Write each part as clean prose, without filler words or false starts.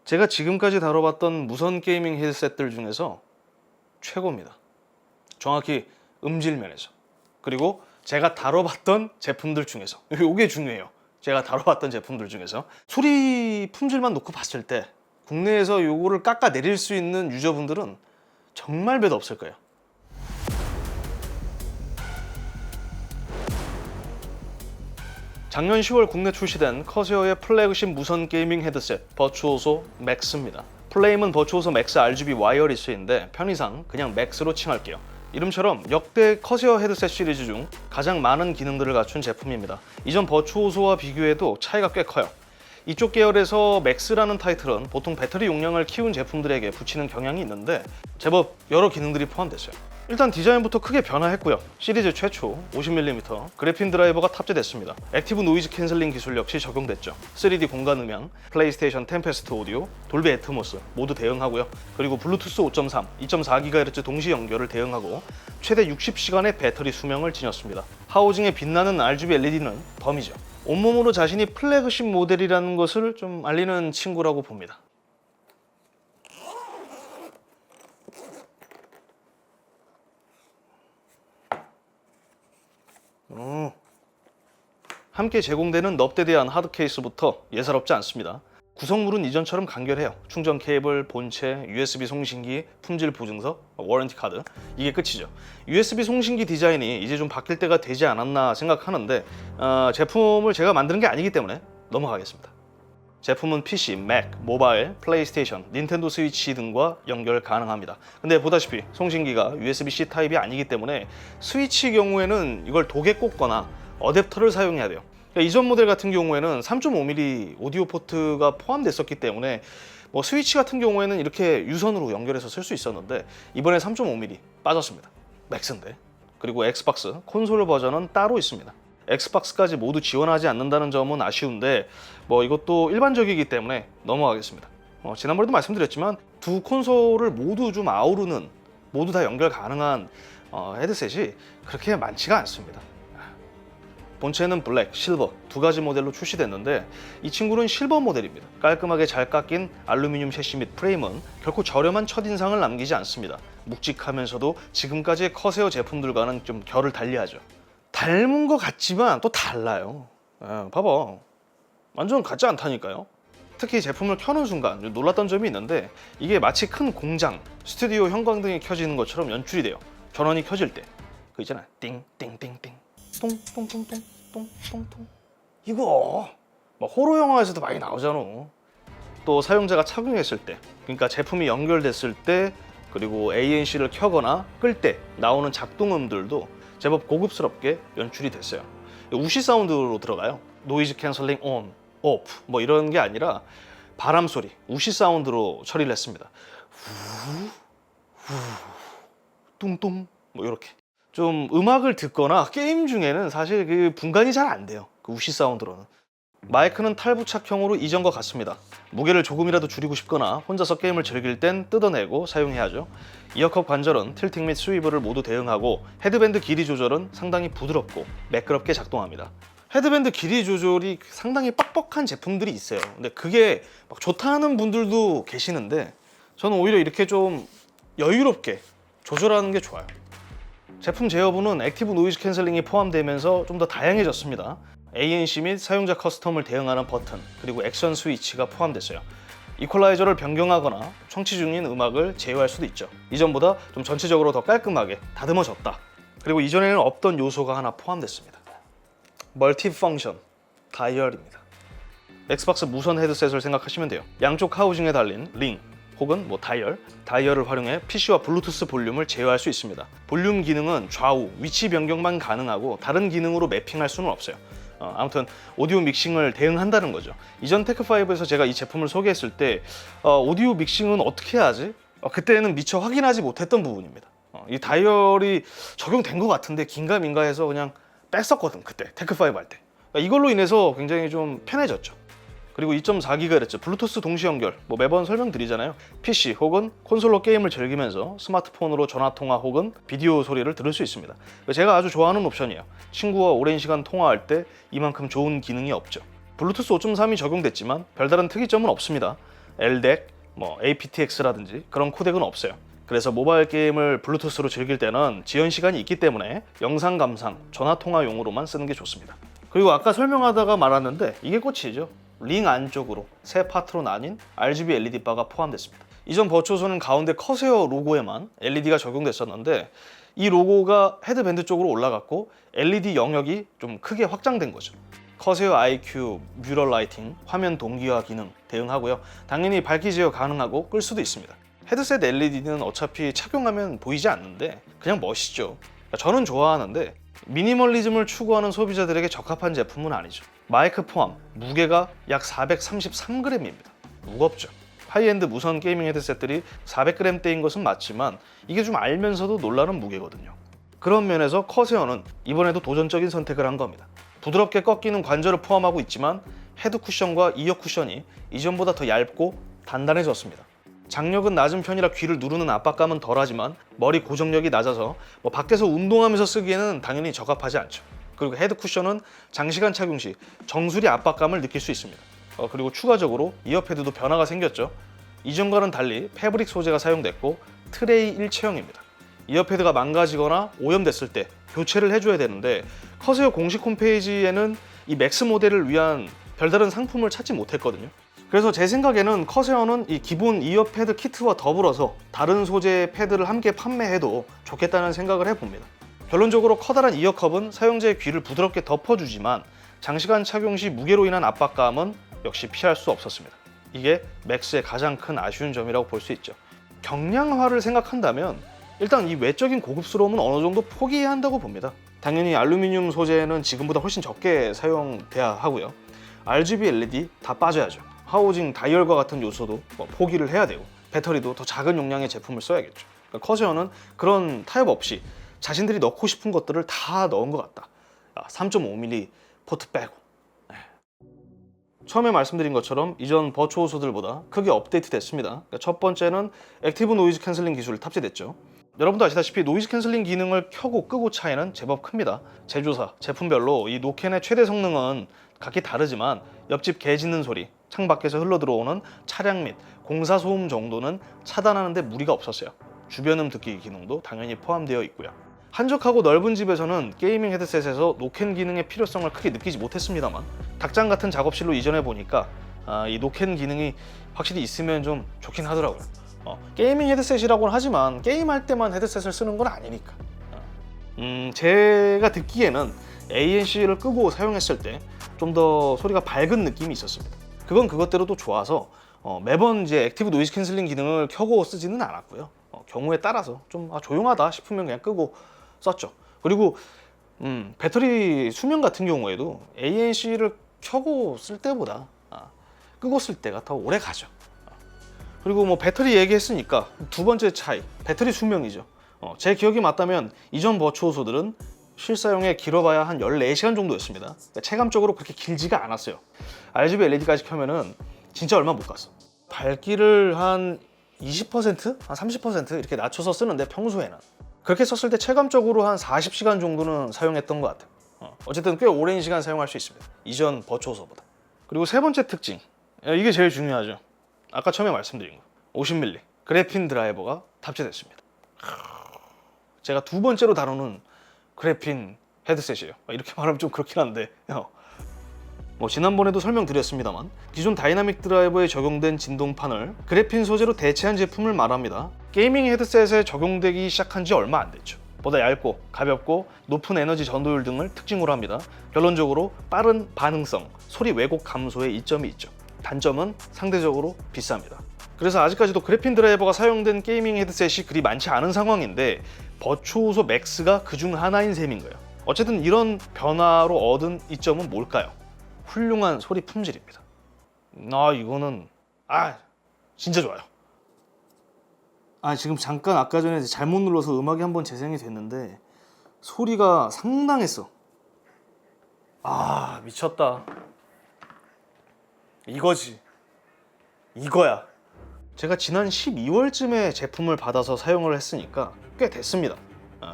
제가 지금까지 다뤄봤던 무선 게이밍 헤드셋들 중에서 최고입니다. 정확히 음질면에서. 그리고 제가 다뤄봤던 제품들 중에서, 이게 중요해요. 제가 다뤄봤던 제품들 중에서 소리 품질만 놓고 봤을 때 국내에서 요거를 깎아내릴 수 있는 유저분들은 정말 몇 없을 거예요. 작년 10월 국내 출시된 커세어의 플래그십 무선 게이밍 헤드셋 버추오소 맥스입니다. 플레임은 버추오소 맥스 RGB 와이어리스인데 편의상 그냥 맥스로 칭할게요. 이름처럼 역대 커세어 헤드셋 시리즈 중 가장 많은 기능들을 갖춘 제품입니다. 이전 버추오소와 비교해도 차이가 꽤 커요. 이쪽 계열에서 맥스라는 타이틀은 보통 배터리 용량을 키운 제품들에게 붙이는 경향이 있는데 제법 여러 기능들이 포함됐어요. 일단 디자인부터 크게 변화했고요. 시리즈 최초 50mm 그래핀 드라이버가 탑재됐습니다. 액티브 노이즈 캔슬링 기술 역시 적용됐죠. 3D 공간 음향, 플레이스테이션 템페스트 오디오, 돌비 애트모스 모두 대응하고요. 그리고 블루투스 5.3, 2.4GHz 동시 연결을 대응하고 최대 60시간의 배터리 수명을 지녔습니다. 하우징에 빛나는 RGB LED는 덤이죠. 온몸으로 자신이 플래그십 모델이라는 것을 좀 알리는 친구라고 봅니다. 함께 제공되는 넙대에 대한 하드 케이스부터 예사롭지 않습니다. 구성물은 이전처럼 간결해요. 충전 케이블, 본체, USB 송신기, 품질 보증서, 워런티 카드 이게 끝이죠. USB 송신기 디자인이 이제 좀 바뀔 때가 되지 않았나 생각하는데 제품을 제가 만드는 게 아니기 때문에 넘어가겠습니다. 제품은 PC, 맥, 모바일, 플레이스테이션, 닌텐도 스위치 등과 연결 가능합니다. 근데 보다시피 송신기가 USB-C 타입이 아니기 때문에 스위치 경우에는 이걸 독에 꽂거나 어댑터를 사용해야 돼요. 그러니까 이전 모델 같은 경우에는 3.5mm 오디오 포트가 포함됐었기 때문에 뭐 스위치 같은 경우에는 이렇게 유선으로 연결해서 쓸 수 있었는데 이번에 3.5mm 빠졌습니다. 맥스인데. 그리고 엑스박스 콘솔 버전은 따로 있습니다. 엑스박스까지 모두 지원하지 않는다는 점은 아쉬운데 뭐 이것도 일반적이기 때문에 넘어가겠습니다. 지난번에도 말씀드렸지만 두 콘솔을 모두 좀 아우르는 모두 다 연결 가능한 헤드셋이 그렇게 많지가 않습니다. 본체는 블랙, 실버 두 가지 모델로 출시됐는데 이 친구는 실버 모델입니다. 깔끔하게 잘 깎인 알루미늄 셰시 및 프레임은 결코 저렴한 첫인상을 남기지 않습니다. 묵직하면서도 지금까지의 커세어 제품들과는 좀 결을 달리하죠. 닮은 것 같지만 또 달라요. 봐봐. 완전 같지 않다니까요. 특히 제품을 켜는 순간 놀랐던 점이 있는데 이게 마치 큰 공장, 스튜디오 형광등이 켜지는 것처럼 연출이 돼요. 전원이 켜질 때. 그 있잖아. 띵띵띵띵. 똥똥똥똥 똥똥똥. 이거 막 호러 영화에서도 많이 나오잖아. 또 사용자가 착용했을 때, 그러니까 제품이 연결됐을 때, 그리고 ANC를 켜거나 끌 때 나오는 작동음들도 제법 고급스럽게 연출이 됐어요. 우시 사운드로 들어가요. 노이즈 캔슬링 온, 오프 뭐 이런 게 아니라 바람 소리, 우시 사운드로 처리를 했습니다. 후, 뚱뚱 뭐 이렇게. 좀 음악을 듣거나 게임 중에는 사실 그 분간이 잘 안 돼요. 그 우시 사운드로는. 마이크는 탈부착형으로 이전과 같습니다. 무게를 조금이라도 줄이고 싶거나 혼자서 게임을 즐길 땐 뜯어내고 사용해야죠. 이어컵 관절은 틸팅 및 스위브를 모두 대응하고 헤드밴드 길이 조절은 상당히 부드럽고 매끄럽게 작동합니다. 헤드밴드 길이 조절이 상당히 빡빡한 제품들이 있어요. 근데 그게 막 좋다는 분들도 계시는데 저는 오히려 이렇게 좀 여유롭게 조절하는 게 좋아요. 제품 제어부는 액티브 노이즈 캔슬링이 포함되면서 좀 더 다양해졌습니다. ANC 및 사용자 커스텀을 대응하는 버튼, 그리고 액션 스위치가 포함됐어요. 이퀄라이저를 변경하거나 청취 중인 음악을 제어할 수도 있죠. 이전보다 좀 전체적으로 더 깔끔하게 다듬어졌다. 그리고 이전에는 없던 요소가 하나 포함됐습니다. 멀티 펑션 다이얼입니다. 엑스박스 무선 헤드셋을 생각하시면 돼요. 양쪽 하우징에 달린 링 혹은 다이얼을 활용해 PC와 블루투스 볼륨을 제어할 수 있습니다. 볼륨 기능은 좌우, 위치 변경만 가능하고 다른 기능으로 매핑할 수는 없어요. 아무튼 오디오 믹싱을 대응한다는 거죠. 이전 테크5에서 제가 이 제품을 소개했을 때 오디오 믹싱은 어떻게 해야지? 그때는 미처 확인하지 못했던 부분입니다. 이 다이얼이 적용된 것 같은데 긴가민가 해서 그냥 뺐었거든. 그때 테크5 할 때. 이걸로 인해서 굉장히 좀 편해졌죠. 그리고 2.4GHz 블루투스 동시 연결 매번 설명드리잖아요. PC 혹은 콘솔로 게임을 즐기면서 스마트폰으로 전화통화 혹은 비디오 소리를 들을 수 있습니다. 제가 아주 좋아하는 옵션이에요. 친구와 오랜 시간 통화할 때 이만큼 좋은 기능이 없죠. 블루투스 5.3이 적용됐지만 별다른 특이점은 없습니다. LDAC, 뭐 aptX라든지 그런 코덱은 없어요. 그래서 모바일 게임을 블루투스로 즐길 때는 지연 시간이 있기 때문에 영상 감상, 전화 통화용으로만 쓰는 게 좋습니다. 그리고 아까 설명하다가 말았는데 이게 꽃이죠. 링 안쪽으로 세 파트로 나뉜 RGB LED 바가 포함됐습니다. 이전 버추어소는 가운데 커세어 로고에만 LED가 적용됐었는데 이 로고가 헤드밴드 쪽으로 올라갔고 LED 영역이 좀 크게 확장된 거죠. 커세어 IQ, 뮤럴 라이팅, 화면 동기화 기능 대응하고요. 당연히 밝기 제어 가능하고 끌 수도 있습니다. 헤드셋 LED는 어차피 착용하면 보이지 않는데 그냥 멋있죠. 저는 좋아하는데 미니멀리즘을 추구하는 소비자들에게 적합한 제품은 아니죠. 마이크 포함 무게가 약 433g입니다. 무겁죠. 하이엔드 무선 게이밍 헤드셋들이 400g대인 것은 맞지만 이게 좀 알면서도 놀라는 무게거든요. 그런 면에서 커세어는 이번에도 도전적인 선택을 한 겁니다. 부드럽게 꺾이는 관절을 포함하고 있지만 헤드 쿠션과 이어 쿠션이 이전보다 더 얇고 단단해졌습니다. 장력은 낮은 편이라 귀를 누르는 압박감은 덜하지만 머리 고정력이 낮아서 밖에서 운동하면서 쓰기에는 당연히 적합하지 않죠. 그리고 헤드 쿠션은 장시간 착용 시 정수리 압박감을 느낄 수 있습니다. 그리고 추가적으로 이어패드도 변화가 생겼죠. 이전과는 달리 패브릭 소재가 사용됐고 트레이 일체형입니다. 이어패드가 망가지거나 오염됐을 때 교체를 해줘야 되는데 커세어 공식 홈페이지에는 이 맥스 모델을 위한 별다른 상품을 찾지 못했거든요. 그래서 제 생각에는 커세어는 이 기본 이어패드 키트와 더불어서 다른 소재의 패드를 함께 판매해도 좋겠다는 생각을 해봅니다. 결론적으로 커다란 이어컵은 사용자의 귀를 부드럽게 덮어주지만 장시간 착용 시 무게로 인한 압박감은 역시 피할 수 없었습니다. 이게 맥스의 가장 큰 아쉬운 점이라고 볼 수 있죠. 경량화를 생각한다면 일단 이 외적인 고급스러움은 어느 정도 포기해야 한다고 봅니다. 당연히 알루미늄 소재는 지금보다 훨씬 적게 사용돼야 하고요. RGB LED 다 빠져야죠. 하우징, 다이얼과 같은 요소도 포기를 해야 되고 배터리도 더 작은 용량의 제품을 써야겠죠. 그러니까 커세어는 그런 타협 없이 자신들이 넣고 싶은 것들을 다 넣은 것 같다. 3.5mm 포트 빼고. 처음에 말씀드린 것처럼 이전 버추어소들보다 크게 업데이트 됐습니다. 그러니까 첫 번째는 액티브 노이즈 캔슬링 기술이 탑재됐죠. 여러분도 아시다시피 노이즈 캔슬링 기능을 켜고 끄고 차이는 제법 큽니다. 제조사, 제품별로 이 노캔의 최대 성능은 각기 다르지만 옆집 개 짖는 소리, 창밖에서 흘러들어오는 차량 및 공사 소음 정도는 차단하는 데 무리가 없었어요. 주변음 듣기 기능도 당연히 포함되어 있고요. 한적하고 넓은 집에서는 게이밍 헤드셋에서 노캔 기능의 필요성을 크게 느끼지 못했습니다만 닭장 같은 작업실로 이전해 보니까 이 노캔 기능이 확실히 있으면 좀 좋긴 하더라고요. 게이밍 헤드셋이라고는 하지만 게임할 때만 헤드셋을 쓰는 건 아니니까. 제가 듣기에는 ANC를 끄고 사용했을 때 좀 더 소리가 밝은 느낌이 있었습니다. 그건 그것대로도 좋아서 매번 이제 액티브 노이즈 캔슬링 기능을 켜고 쓰지는 않았고요. 경우에 따라서 좀 조용하다 싶으면 그냥 끄고 썼죠. 그리고 배터리 수명 같은 경우에도 ANC를 켜고 쓸 때보다 끄고 쓸 때가 더 오래 가죠. 그리고 뭐 배터리 얘기했으니까 두 번째 차이, 배터리 수명이죠. 제 기억이 맞다면 이전 버추어소들은 실사용에 길어봐야 한 14시간 정도였습니다. 그러니까 체감적으로 그렇게 길지가 않았어요. RGB LED까지 켜면은 진짜 얼마 못 갔어. 밝기를 한 20%? 한 30% 이렇게 낮춰서 쓰는데 평소에는 그렇게 썼을 때 체감적으로 한 40시간 정도는 사용했던 것 같아요. 어쨌든 꽤 오랜 시간 사용할 수 있습니다. 이전 버추어소보다. 그리고 세 번째 특징, 이게 제일 중요하죠. 아까 처음에 말씀드린 거 50mm 그래핀 드라이버가 탑재됐습니다. 제가 두 번째로 다루는 그래핀 헤드셋이에요. 이렇게 말하면 좀 그렇긴 한데 지난번에도 설명드렸습니다만 기존 다이나믹 드라이버에 적용된 진동판을 그래핀 소재로 대체한 제품을 말합니다. 게이밍 헤드셋에 적용되기 시작한 지 얼마 안 됐죠. 보다 얇고 가볍고 높은 에너지 전도율 등을 특징으로 합니다. 결론적으로 빠른 반응성, 소리 왜곡 감소에 이점이 있죠. 단점은 상대적으로 비쌉니다. 그래서 아직까지도 그래핀 드라이버가 사용된 게이밍 헤드셋이 그리 많지 않은 상황인데 버추어소 맥스가 그중 하나인 셈인 거예요. 어쨌든 이런 변화로 얻은 이점은 뭘까요? 훌륭한 소리 품질입니다. 이거는 진짜 좋아요. 지금 잠깐 아까 전에 잘못 눌러서 음악이 한번 재생이 됐는데 소리가 상당했어. 미쳤다. 이거지. 이거야. 제가 지난 12월쯤에 제품을 받아서 사용을 했으니까 꽤 됐습니다.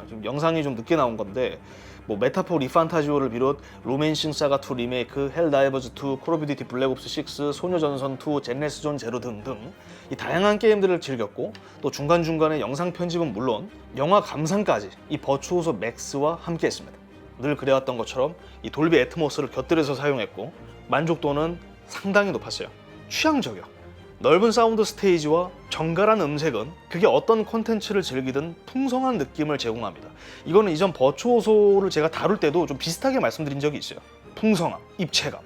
지금 영상이 좀 늦게 나온 건데 뭐 메타포 리판타지오를 비롯 로맨싱 사가 2 리메이크, 헬다이버즈 2, 콜 오브 듀티 블랙옵스 6, 소녀전선 2, 젠레스존 제로 등등 이 다양한 게임들을 즐겼고 또 중간중간에 영상 편집은 물론 영화 감상까지 이 버추오소 맥스와 함께했습니다. 늘 그래왔던 것처럼 이 돌비 애트모스를 곁들여서 사용했고 만족도는 상당히 높았어요. 취향 저격, 넓은 사운드 스테이지와 정갈한 음색은 그게 어떤 콘텐츠를 즐기든 풍성한 느낌을 제공합니다. 이거는 이전 버추오소를 제가 다룰 때도 좀 비슷하게 말씀드린 적이 있어요. 풍성함, 입체감.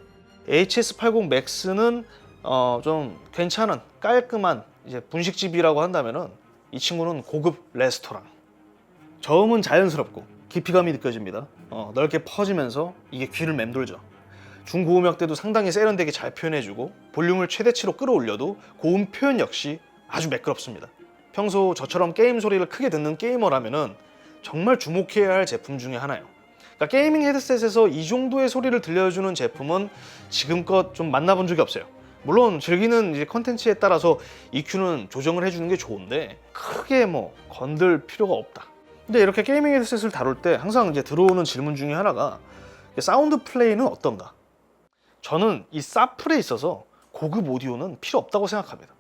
HS80 맥스는 좀 괜찮은 깔끔한 이제 분식집이라고 한다면은 이 친구는 고급 레스토랑. 저음은 자연스럽고 깊이감이 느껴집니다. 넓게 퍼지면서 이게 귀를 맴돌죠. 중고음역대도 상당히 세련되게 잘 표현해주고 볼륨을 최대치로 끌어올려도 고음 표현 역시 아주 매끄럽습니다. 평소 저처럼 게임 소리를 크게 듣는 게이머라면은 정말 주목해야 할 제품 중에 하나예요. 그러니까 게이밍 헤드셋에서 이 정도의 소리를 들려주는 제품은 지금껏 좀 만나본 적이 없어요. 물론 즐기는 이제 컨텐츠에 따라서 EQ는 조정을 해주는 게 좋은데 크게 뭐 건들 필요가 없다. 근데 이렇게 게이밍 헤드셋을 다룰 때 항상 이제 들어오는 질문 중에 하나가 사운드 플레이는 어떤가? 저는 이 사플에 있어서 고급 오디오는 필요 없다고 생각합니다.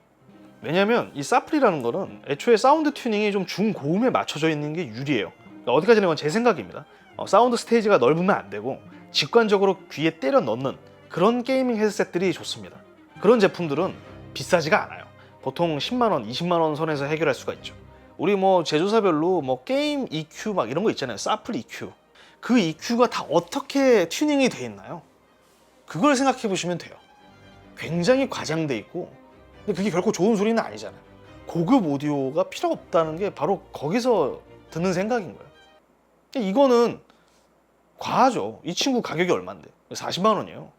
왜냐면 이 사플이라는 거는 애초에 사운드 튜닝이 좀 중고음에 맞춰져 있는 게 유리해요. 그러니까 어디까지나 건 제 생각입니다. 사운드 스테이지가 넓으면 안 되고 직관적으로 귀에 때려 넣는 그런 게이밍 헤드셋들이 좋습니다. 그런 제품들은 비싸지가 않아요. 보통 10만원, 20만원 선에서 해결할 수가 있죠. 우리 뭐 제조사별로 뭐 게임 EQ 막 이런 거 있잖아요. 사플 EQ. 그 EQ가 다 어떻게 튜닝이 돼 있나요? 그걸 생각해 보시면 돼요. 굉장히 과장돼 있고 근데 그게 결코 좋은 소리는 아니잖아요. 고급 오디오가 필요 없다는 게 바로 거기서 드는 생각인 거예요. 이거는 과하죠. 이 친구 가격이 얼만데 40만 원이에요.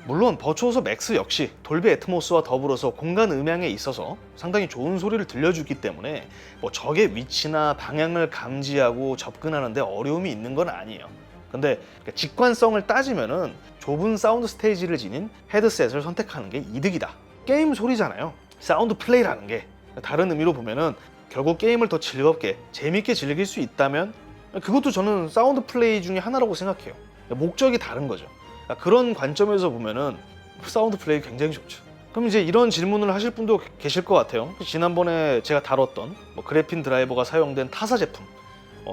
물론 버추오소 맥스 역시 돌비 애트모스와 더불어서 공간 음향에 있어서 상당히 좋은 소리를 들려주기 때문에 뭐 적의 위치나 방향을 감지하고 접근하는데 어려움이 있는 건 아니에요. 근데 직관성을 따지면은 좁은 사운드 스테이지를 지닌 헤드셋을 선택하는 게 이득이다. 게임 소리잖아요. 사운드 플레이라는 게 다른 의미로 보면은 결국 게임을 더 즐겁게 재밌게 즐길 수 있다면 그것도 저는 사운드 플레이 중에 하나라고 생각해요. 목적이 다른 거죠. 그런 관점에서 보면은 사운드 플레이 굉장히 좋죠. 그럼 이제 이런 질문을 하실 분도 계실 것 같아요. 지난번에 제가 다뤘던 그래핀 드라이버가 사용된 타사 제품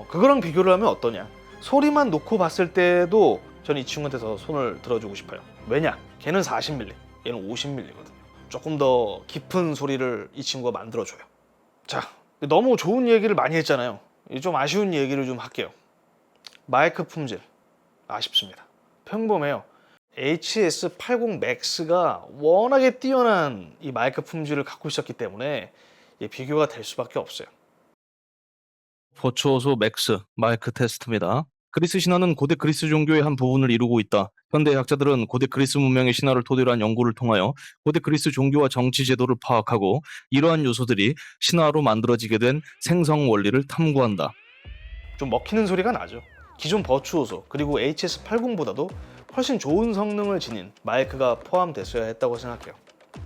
그거랑 비교를 하면 어떠냐. 소리만 놓고 봤을 때도 저는 이 친구한테 더 손을 들어주고 싶어요. 왜냐? 걔는 40mm, 얘는 50mm거든요. 조금 더 깊은 소리를 이 친구가 만들어줘요. 자, 너무 좋은 얘기를 많이 했잖아요. 좀 아쉬운 얘기를 좀 할게요. 마이크 품질 아쉽습니다. 평범해요. HS80 맥스가 워낙에 뛰어난 이 마이크 품질을 갖고 있었기 때문에 비교가 될 수밖에 없어요. 버추오소 맥스 마이크 테스트입니다. 그리스 신화는 고대 그리스 종교의 한 부분을 이루고 있다. 현대 학자들은 고대 그리스 문명의 신화를 토대로 한 연구를 통하여 고대 그리스 종교와 정치 제도를 파악하고 이러한 요소들이 신화로 만들어지게 된 생성 원리를 탐구한다. 좀 먹히는 소리가 나죠. 기존 버추오소 그리고 HS80보다도 훨씬 좋은 성능을 지닌 마이크가 포함됐어야 했다고 생각해요.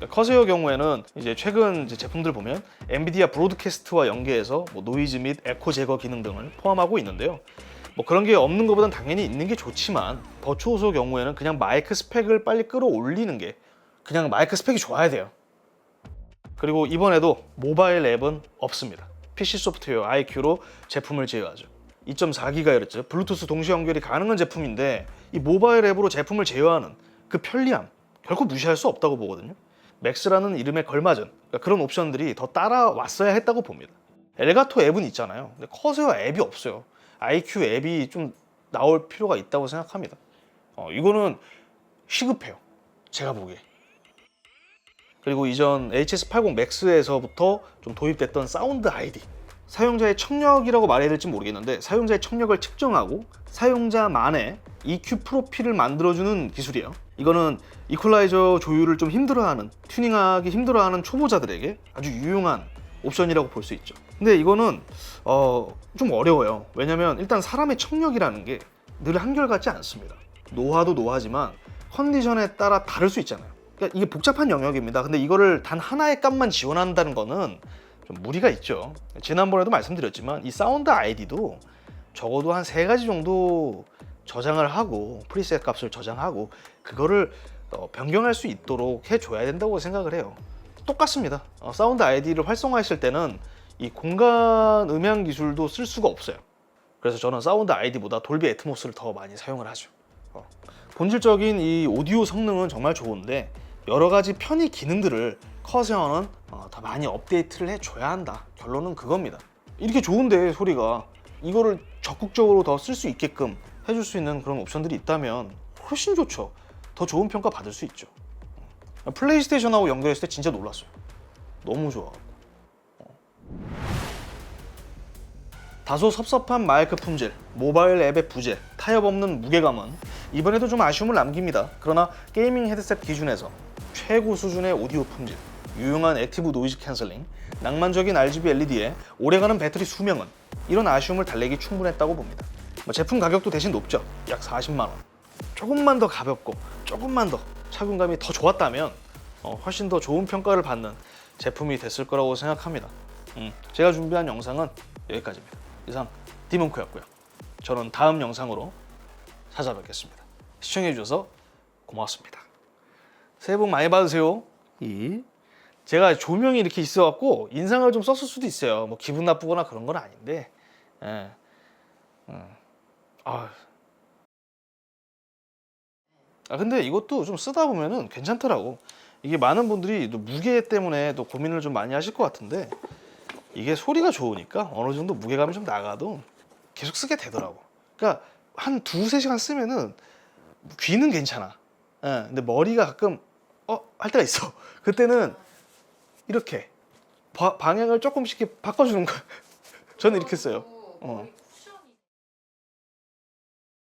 커세어 경우에는 이제 최근 제품들 보면 엔비디아 브로드캐스트와 연계해서 노이즈 및 에코 제거 기능 등을 포함하고 있는데요. 그런 게 없는 것보단 당연히 있는 게 좋지만 버추오소 경우에는 그냥 마이크 스펙을 빨리 끌어올리는 게 그냥 마이크 스펙이 좋아야 돼요. 그리고 이번에도 모바일 앱은 없습니다. PC 소프트웨어 IQ로 제품을 제어하죠. 2.4GHz 블루투스 동시 연결이 가능한 제품인데 이 모바일 앱으로 제품을 제어하는 그 편리함 결코 무시할 수 없다고 보거든요. 맥스라는 이름에 걸맞은 그런 옵션들이 더 따라왔어야 했다고 봅니다. 엘가토 앱은 있잖아요. 근데 커세어 앱이 없어요. IQ 앱이 좀 나올 필요가 있다고 생각합니다. 이거는 시급해요. 제가 보기에. 그리고 이전 HS80 맥스에서부터 좀 도입됐던 사운드 아이디. 사용자의 청력이라고 말해야 될지 모르겠는데 사용자의 청력을 측정하고 사용자만의 EQ 프로필을 만들어주는 기술이에요. 이거는 이퀄라이저 조율을 좀 힘들어하는, 튜닝하기 힘들어하는 초보자들에게 아주 유용한 옵션이라고 볼 수 있죠. 근데 이거는 좀 어려워요. 왜냐면 일단 사람의 청력이라는 게 늘 한결같지 않습니다. 노화도 노화지만 컨디션에 따라 다를 수 있잖아요. 그러니까 이게 복잡한 영역입니다. 근데 이거를 단 하나의 값만 지원한다는 거는 좀 무리가 있죠. 지난번에도 말씀드렸지만 이 사운드 아이디도 적어도 한 3가지 정도 저장을 하고 프리셋 값을 저장하고 그거를 변경할 수 있도록 해줘야 된다고 생각을 해요. 똑같습니다. 사운드 아이디를 활성화했을 때는 이 공간 음향 기술도 쓸 수가 없어요. 그래서 저는 사운드 아이디보다 돌비 애트모스를 더 많이 사용을 하죠. 본질적인 이 오디오 성능은 정말 좋은데 여러 가지 편의 기능들을 커세어는 더 많이 업데이트를 해줘야 한다. 결론은 그겁니다. 이렇게 좋은데 소리가 이거를 적극적으로 더 쓸 수 있게끔 해줄 수 있는 그런 옵션들이 있다면 훨씬 좋죠. 더 좋은 평가 받을 수 있죠. 플레이스테이션하고 연결했을 때 진짜 놀랐어요. 너무 좋아. 다소 섭섭한 마이크 품질, 모바일 앱의 부재, 타협 없는 무게감은 이번에도 좀 아쉬움을 남깁니다. 그러나 게이밍 헤드셋 기준에서 최고 수준의 오디오 품질, 유용한 액티브 노이즈 캔슬링, 낭만적인 RGB LED에 오래가는 배터리 수명은 이런 아쉬움을 달래기 충분했다고 봅니다. 제품 가격도 대신 높죠. 약 40만 원. 조금만 더 가볍고 조금만 더 착용감이 더 좋았다면 훨씬 더 좋은 평가를 받는 제품이 됐을 거라고 생각합니다. 제가 준비한 영상은 여기까지입니다. 이상 디몬크였고요. 저는 다음 영상으로 찾아뵙겠습니다. 시청해주셔서 고맙습니다. 새해 복 많이 받으세요. 제가 조명이 이렇게 있어갖고 인상을 좀 썼을 수도 있어요. 뭐 기분 나쁘거나 그런 건 아닌데. 근데 이것도 좀 쓰다 보면은 괜찮더라고. 이게 많은 분들이 또 무게 때문에 또 고민을 좀 많이 하실 것 같은데 이게 소리가 좋으니까 어느 정도 무게감이 좀 나가도 계속 쓰게 되더라고. 그러니까 한 2-3시간 쓰면은 귀는 괜찮아. 근데 머리가 가끔 할 때가 있어. 그때는 이렇게 방향을 조금씩 이렇게 바꿔주는 거야. 저는 이렇게 써요.